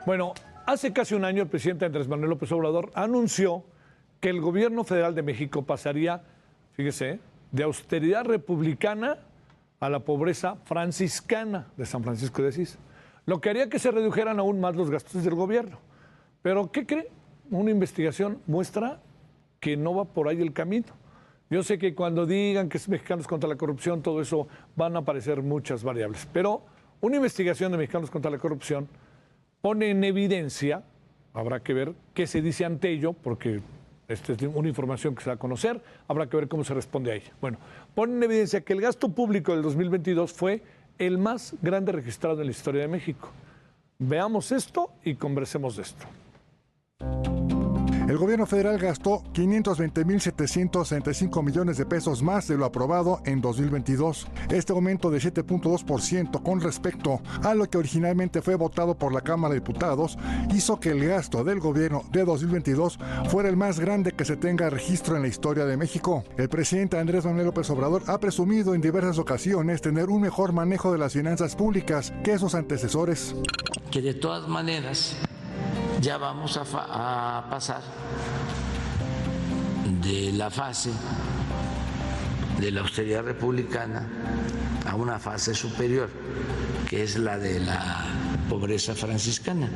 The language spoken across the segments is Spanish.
Bueno, hace casi un año el presidente Andrés Manuel López Obrador anunció que el gobierno federal de México pasaría, fíjese, de austeridad republicana a la pobreza franciscana de San Francisco de Asís, lo que haría que se redujeran aún más los gastos del gobierno. Pero, ¿qué cree? Una investigación muestra que no va por ahí el camino. Yo sé que cuando digan que es Mexicanos contra la Corrupción, todo eso van a aparecer muchas variables, pero una investigación de Mexicanos contra la Corrupción pone en evidencia, habrá que ver qué se dice ante ello, porque esta es una información que se va a conocer, habrá que ver cómo se responde a ella. Bueno, pone en evidencia que el gasto público del 2022 fue el más grande registrado en la historia de México. Veamos esto y conversemos de esto. El gobierno federal gastó 520.765 millones de pesos más de lo aprobado en 2022. Este aumento de 7.2% con respecto a lo que originalmente fue votado por la Cámara de Diputados hizo que el gasto del gobierno de 2022 fuera el más grande que se tenga registro en la historia de México. El presidente Andrés Manuel López Obrador ha presumido en diversas ocasiones tener un mejor manejo de las finanzas públicas que sus antecesores. Que de todas maneras ya vamos a pasar de la fase de la austeridad republicana a una fase superior, que es la de la pobreza franciscana.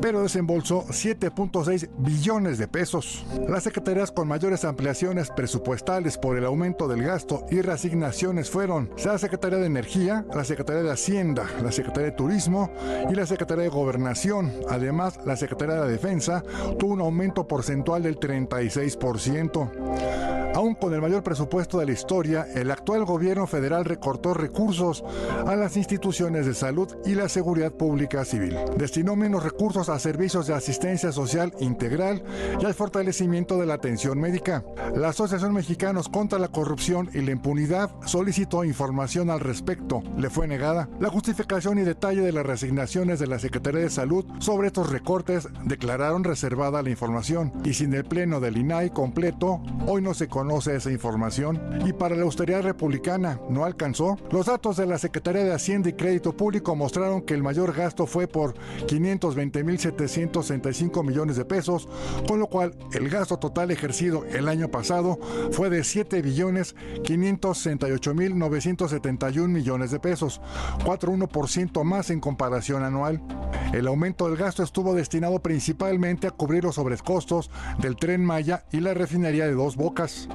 Pero desembolsó 7.6 billones de pesos. Las secretarías con mayores ampliaciones presupuestales por el aumento del gasto y reasignaciones fueron la Secretaría de Energía, la Secretaría de Hacienda, la Secretaría de Turismo y la Secretaría de Gobernación. Además, la Secretaría de la Defensa tuvo un aumento porcentual del 36%. Aún con el mayor presupuesto de la historia, el actual gobierno federal recortó recursos a las instituciones de salud y la seguridad pública civil. Destinó menos recursos a servicios de asistencia social integral y al fortalecimiento de la atención médica. La Asociación Mexicanos contra la Corrupción y la Impunidad solicitó información al respecto. Le fue negada. La justificación y detalle de las reasignaciones de la Secretaría de Salud sobre estos recortes declararon reservada la información. Y sin el pleno del INAI completo, hoy no se conoce esa información. Y para la austeridad republicana, ¿no alcanzó? Los datos de la Secretaría de Hacienda y Crédito Público mostraron que el mayor gasto fue por 520.765 millones de pesos, con lo cual el gasto total ejercido el año pasado fue de 7.568.971 millones de pesos, 4,1% más en comparación anual. El aumento del gasto estuvo destinado principalmente a cubrir los sobrecostos del Tren Maya y la refinería de Dos Bocas.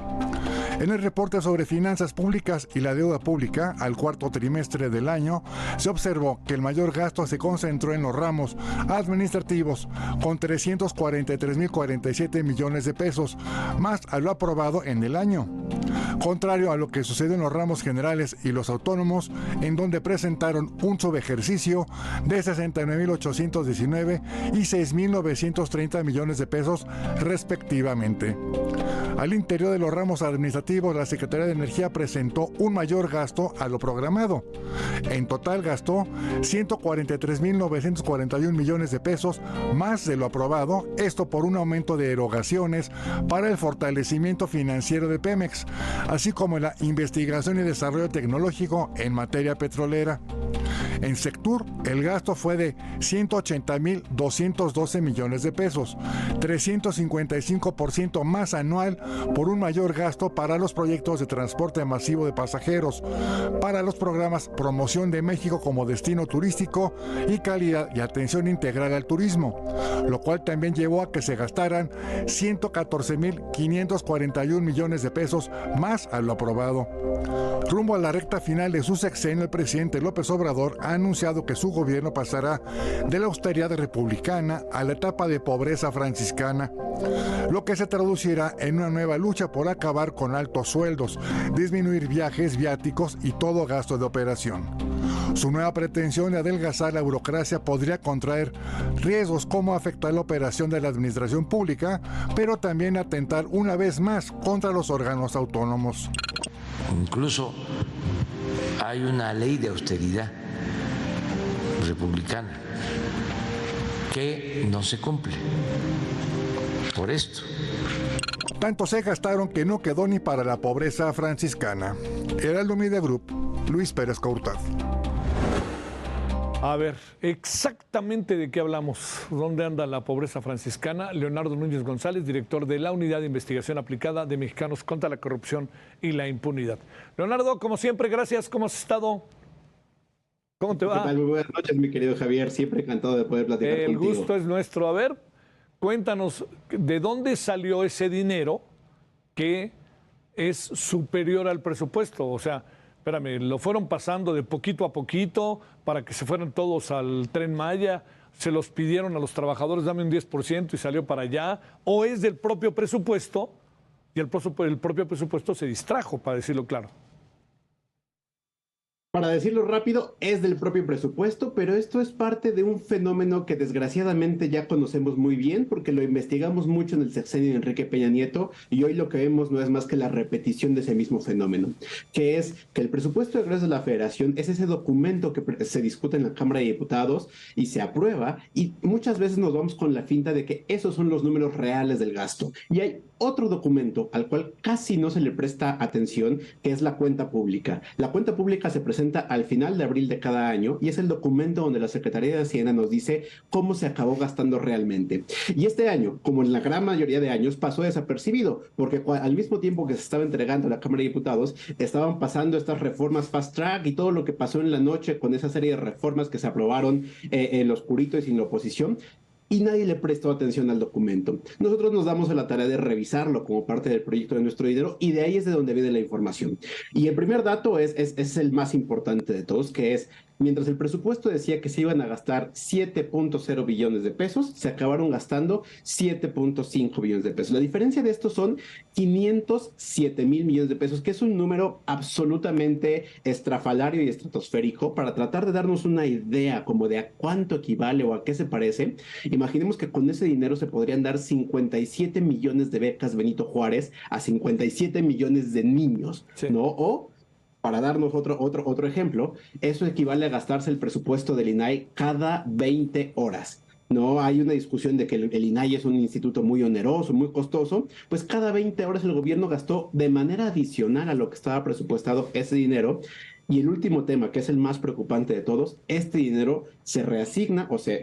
En el reporte sobre finanzas públicas y la deuda pública al cuarto trimestre del año, se observó que el mayor gasto se concentró en los ramos administrativos, con 343.047 millones de pesos, más a lo aprobado en el año. Contrario a lo que sucedió en los ramos generales y los autónomos, en donde presentaron un subejercicio de 69.819 y 6.930 millones de pesos respectivamente. Al interior de los ramos administrativos, la Secretaría de Energía presentó un mayor gasto a lo programado. En total gastó 143.941 millones de pesos más de lo aprobado, esto por un aumento de erogaciones para el fortalecimiento financiero de Pemex, así como la investigación y desarrollo tecnológico en materia petrolera. En Sectur, el gasto fue de 180.212 millones de pesos, 355% más anual por un mayor gasto para los proyectos de transporte masivo de pasajeros, para los programas Promoción de México como destino turístico y calidad y atención integral al turismo, lo cual también llevó a que se gastaran 114.541 millones de pesos más a lo aprobado. Rumbo a la recta final de su sexenio, el presidente López Obrador ha anunciado que su gobierno pasará de la austeridad republicana a la etapa de pobreza franciscana, lo que se traducirá en una nueva lucha por acabar con altos sueldos, disminuir viajes, viáticos y todo gasto de operación. Su nueva pretensión de adelgazar la burocracia podría contraer riesgos como afectar la operación de la administración pública, pero también atentar una vez más contra los órganos autónomos. Incluso hay una ley de austeridad republicana que no se cumple por esto. Tanto se gastaron que no quedó ni para la pobreza franciscana. Heraldo Media Group, Luis Pérez Courtad. A ver, exactamente de qué hablamos, dónde anda la pobreza franciscana. Leonardo Núñez González, director de la Unidad de Investigación Aplicada de Mexicanos contra la Corrupción y la Impunidad. Leonardo, como siempre, gracias. ¿Cómo has estado? ¿Cómo te va? ¿Qué tal? Muy buenas noches, mi querido Javier. Siempre encantado de poder platicar contigo. El gusto es nuestro. A ver, cuéntanos, ¿de dónde salió ese dinero que es superior al presupuesto? O sea, espérame, ¿lo fueron pasando de poquito a poquito para que se fueran todos al Tren Maya? ¿Se los pidieron a los trabajadores, dame un 10% y salió para allá? ¿O es del propio presupuesto y el propio presupuesto se distrajo, para decirlo claro? Para decirlo rápido, es del propio presupuesto, pero esto es parte de un fenómeno que desgraciadamente ya conocemos muy bien porque lo investigamos mucho en el sexenio de Enrique Peña Nieto y hoy lo que vemos no es más que la repetición de ese mismo fenómeno, que es que el presupuesto de egresos de la Federación es ese documento que se discute en la Cámara de Diputados y se aprueba y muchas veces nos vamos con la finta de que esos son los números reales del gasto. Y hay otro documento al cual casi no se le presta atención, que es la cuenta pública. La cuenta pública se presenta al final de abril de cada año y es el documento donde la Secretaría de Hacienda nos dice cómo se acabó gastando realmente. Y este año, como en la gran mayoría de años, pasó desapercibido, porque al mismo tiempo que se estaba entregando a la Cámara de Diputados, estaban pasando estas reformas fast track y todo lo que pasó en la noche con esa serie de reformas que se aprobaron en lo oscurito y sin la oposición. Y nadie le prestó atención al documento. Nosotros nos damos a la tarea de revisarlo como parte del proyecto de Nuestro Dinero y de ahí es de donde viene la información. Y el primer dato es el más importante de todos, que es, mientras el presupuesto decía que se iban a gastar 7.0 billones de pesos, se acabaron gastando 7.5 billones de pesos. La diferencia de estos son 507 mil millones de pesos, que es un número absolutamente estrafalario y estratosférico para tratar de darnos una idea como de a cuánto equivale o a qué se parece. Imaginemos que con ese dinero se podrían dar 57 millones de becas Benito Juárez a 57 millones de niños, sí, ¿no? O, para darnos otro ejemplo, eso equivale a gastarse el presupuesto del INAI cada 20 horas. No hay una discusión de que el INAI es un instituto muy oneroso, muy costoso, pues cada 20 horas el gobierno gastó de manera adicional a lo que estaba presupuestado ese dinero. Y el último tema, que es el más preocupante de todos, este dinero se reasigna o se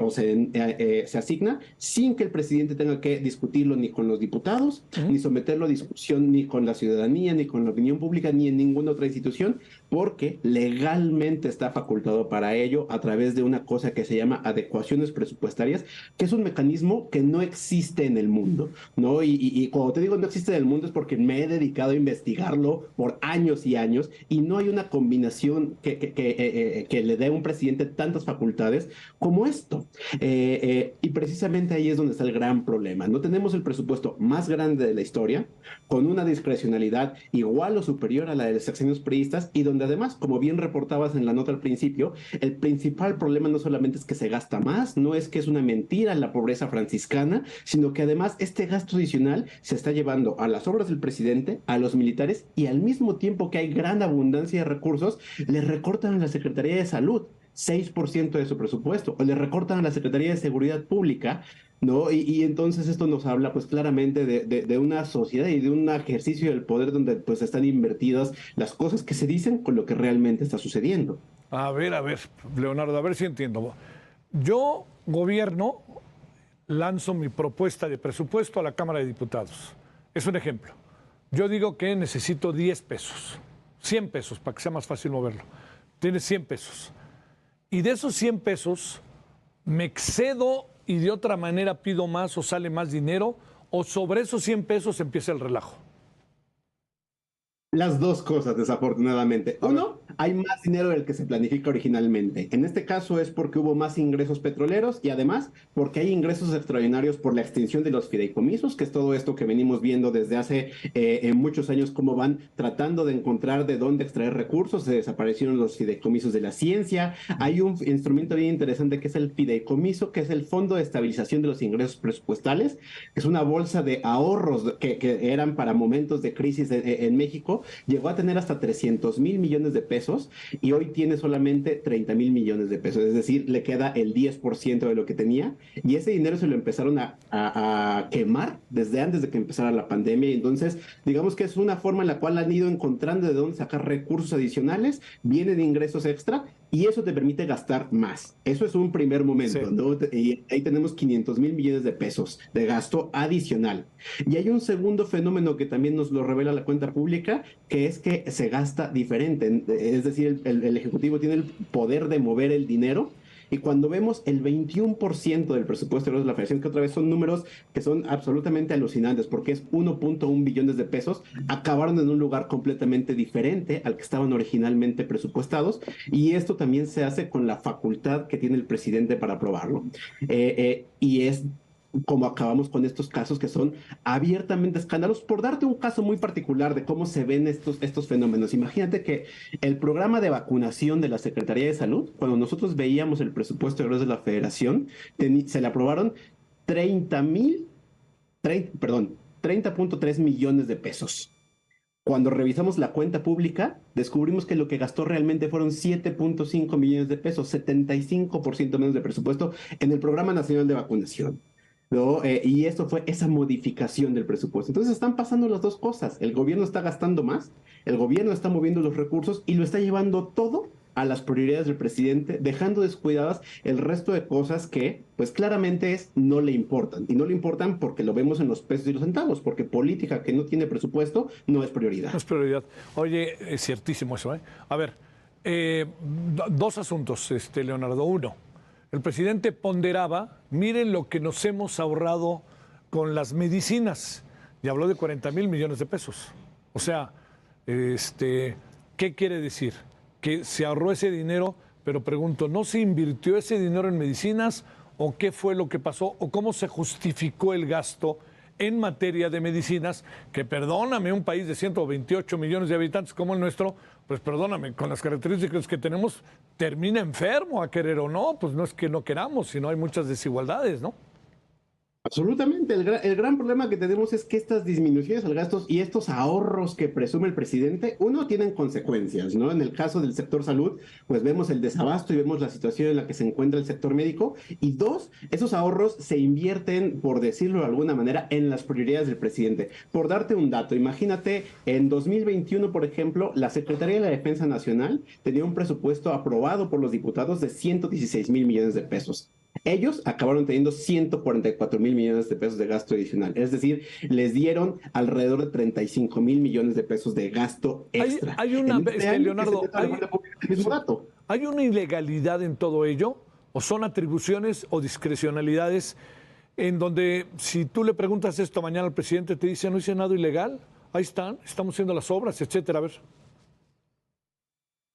asigna sin que el presidente tenga que discutirlo ni con los diputados, ni someterlo a discusión ni con la ciudadanía, ni con la opinión pública, ni en ninguna otra institución, porque legalmente está facultado para ello a través de una cosa que se llama adecuaciones presupuestarias, que es un mecanismo que no existe en el mundo, ¿no? Y cuando te digo no existe en el mundo es porque me he dedicado a investigarlo por años y años y no hay una combinación que le dé a un presidente tantas facultades como esto. Y precisamente ahí es donde está el gran problema. No tenemos el presupuesto más grande de la historia, con una discrecionalidad igual o superior a la de los sexenios priistas, y donde además, como bien reportabas en la nota al principio, el principal problema no solamente es que se gasta más, no es que es una mentira la pobreza franciscana, sino que además este gasto adicional se está llevando a las obras del presidente, a los militares, y al mismo tiempo que hay gran abundancia de recursos, le recortan a la Secretaría de Salud 6% de su presupuesto, o le recortan a la Secretaría de Seguridad Pública, ¿no? Y entonces esto nos habla pues claramente de una sociedad y de un ejercicio del poder donde pues están invertidas las cosas que se dicen con lo que realmente está sucediendo. A ver, Leonardo, a ver si entiendo. Yo, gobierno, lanzo mi propuesta de presupuesto a la Cámara de Diputados. Es un ejemplo. Yo digo que necesito 10 pesos. 100 pesos, para que sea más fácil moverlo. Tienes 100 pesos. Y de esos 100 pesos, me excedo y de otra manera pido más o sale más dinero, o sobre esos 100 pesos empieza el relajo. Las dos cosas, desafortunadamente. Uno, hay más dinero del que se planifica originalmente. En este caso es porque hubo más ingresos petroleros y además porque hay ingresos extraordinarios por la extinción de los fideicomisos, que es todo esto que venimos viendo desde hace muchos años, cómo van tratando de encontrar de dónde extraer recursos. Se desaparecieron los fideicomisos de la ciencia. Hay un instrumento bien interesante que es el fideicomiso, que es el Fondo de Estabilización de los Ingresos Presupuestales, que es una bolsa de ahorros que eran para momentos de crisis en México. Llegó a tener hasta 300,000 millones de pesos y hoy tiene solamente 30,000 millones de pesos, es decir, le queda el 10% de lo que tenía y ese dinero se lo empezaron a quemar desde antes de que empezara la pandemia. Y entonces, digamos que es una forma en la cual han ido encontrando de dónde sacar recursos adicionales, vienen ingresos extra y eso te permite gastar más. Eso es un primer momento, Sí. ¿no? Y ahí tenemos 500,000 millones de pesos de gasto adicional. Y hay un segundo fenómeno que también nos lo revela la cuenta pública, que es que se gasta diferente. Es decir, el Ejecutivo tiene el poder de mover el dinero. Y cuando vemos el 21% del presupuesto de la Federación, que otra vez son números que son absolutamente alucinantes, porque es 1.1 billones de pesos, acabaron en un lugar completamente diferente al que estaban originalmente presupuestados, y esto también se hace con la facultad que tiene el presidente para aprobarlo. Y es como acabamos con estos casos que son abiertamente escándalos. Por darte un caso muy particular de cómo se ven estos fenómenos, imagínate que el programa de vacunación de la Secretaría de Salud, cuando nosotros veíamos el presupuesto de la Federación, se le aprobaron 30.3 millones de pesos. Cuando revisamos la cuenta pública, descubrimos que lo que gastó realmente fueron 7.5 millones de pesos, 75% menos de presupuesto en el Programa Nacional de Vacunación, ¿no? Y esto fue esa modificación del presupuesto. Entonces están pasando las dos cosas. El gobierno está gastando más, el gobierno está moviendo los recursos y lo está llevando todo a las prioridades del presidente, dejando descuidadas el resto de cosas que, pues claramente no le importan. Y no le importan porque lo vemos en los pesos y los centavos, porque política que no tiene presupuesto no es prioridad. No es prioridad. Oye, es ciertísimo eso, ¿eh? A ver, dos asuntos, Leonardo. Uno, el presidente ponderaba, miren lo que nos hemos ahorrado con las medicinas. Y habló de 40,000 millones de pesos. O sea, ¿qué quiere decir? Que se ahorró ese dinero, pero pregunto, ¿no se invirtió ese dinero en medicinas o qué fue lo que pasó o cómo se justificó el gasto en materia de medicinas? Que perdóname, un país de 128 millones de habitantes como el nuestro, pues perdóname, con las características que tenemos, termina enfermo a querer o no, pues no es que no queramos, sino hay muchas desigualdades, ¿no? Absolutamente. El gran problema que tenemos es que estas disminuciones al gasto y estos ahorros que presume el presidente, uno, tienen consecuencias, ¿no? En el caso del sector salud, pues vemos el desabasto y vemos la situación en la que se encuentra el sector médico. Y dos, esos ahorros se invierten, por decirlo de alguna manera, en las prioridades del presidente. Por darte un dato, imagínate, en 2021, por ejemplo, la Secretaría de la Defensa Nacional tenía un presupuesto aprobado por los diputados de 116,000 millones de pesos. Ellos acabaron teniendo 144,000 millones de pesos de gasto adicional. Es decir, les dieron alrededor de 35,000 millones de pesos de gasto extra. Hay una, Leonardo, ¿hay una ilegalidad en todo ello? ¿O son atribuciones o discrecionalidades en donde si tú le preguntas esto mañana al presidente te dice no hice nada ilegal? Ahí están, estamos haciendo las obras, etcétera. A ver.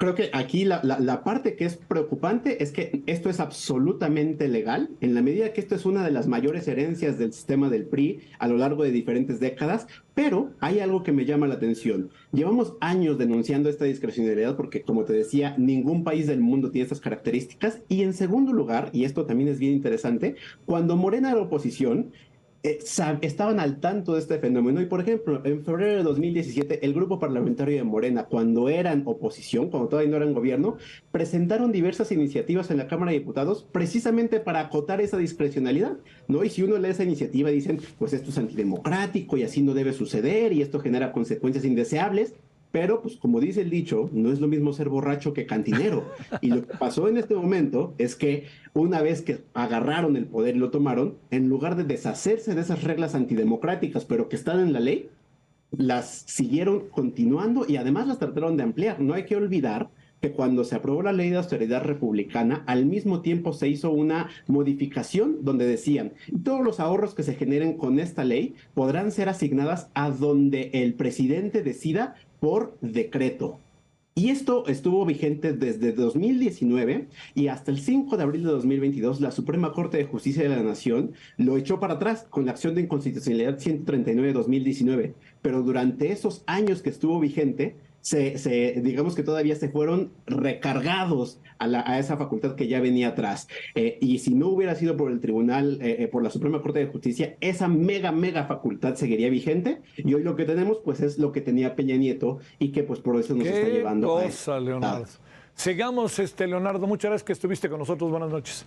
Creo que aquí la parte que es preocupante es que esto es absolutamente legal, en la medida que esto es una de las mayores herencias del sistema del PRI a lo largo de diferentes décadas, pero hay algo que me llama la atención. Llevamos años denunciando esta discrecionalidad porque, como te decía, ningún país del mundo tiene estas características. Y en segundo lugar, y esto también es bien interesante, cuando Morena era oposición, estaban al tanto de este fenómeno y, por ejemplo, en febrero de 2017 el grupo parlamentario de Morena, cuando eran oposición, cuando todavía no eran gobierno, presentaron diversas iniciativas en la Cámara de Diputados precisamente para acotar esa discrecionalidad, ¿no? Y si uno lee esa iniciativa dicen, pues esto es antidemocrático y así no debe suceder y esto genera consecuencias indeseables. Pero, pues como dice el dicho, no es lo mismo ser borracho que cantinero. Y lo que pasó en este momento es que una vez que agarraron el poder y lo tomaron, en lugar de deshacerse de esas reglas antidemocráticas, pero que están en la ley, las siguieron continuando y además las trataron de ampliar. No hay que olvidar que cuando se aprobó la ley de austeridad republicana, al mismo tiempo se hizo una modificación donde decían, todos los ahorros que se generen con esta ley podrán ser asignadas a donde el presidente decida por decreto. Y esto estuvo vigente desde 2019 y hasta el 5 de abril de 2022 la Suprema Corte de Justicia de la Nación lo echó para atrás con la acción de inconstitucionalidad 139 de 2019. Pero durante esos años que estuvo vigente, digamos que todavía se fueron recargados a esa facultad que ya venía atrás. Y si no hubiera sido por el tribunal, por la Suprema Corte de Justicia, esa mega facultad seguiría vigente. Y hoy lo que tenemos, pues, es lo que tenía Peña Nieto y que, pues, por eso nos está llevando a eso. Leonardo. Sigamos, Leonardo. Muchas gracias que estuviste con nosotros. Buenas noches.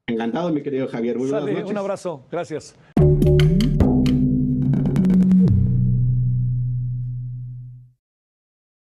Encantado, mi querido Javier. Muy buenas noches. Un abrazo. Gracias.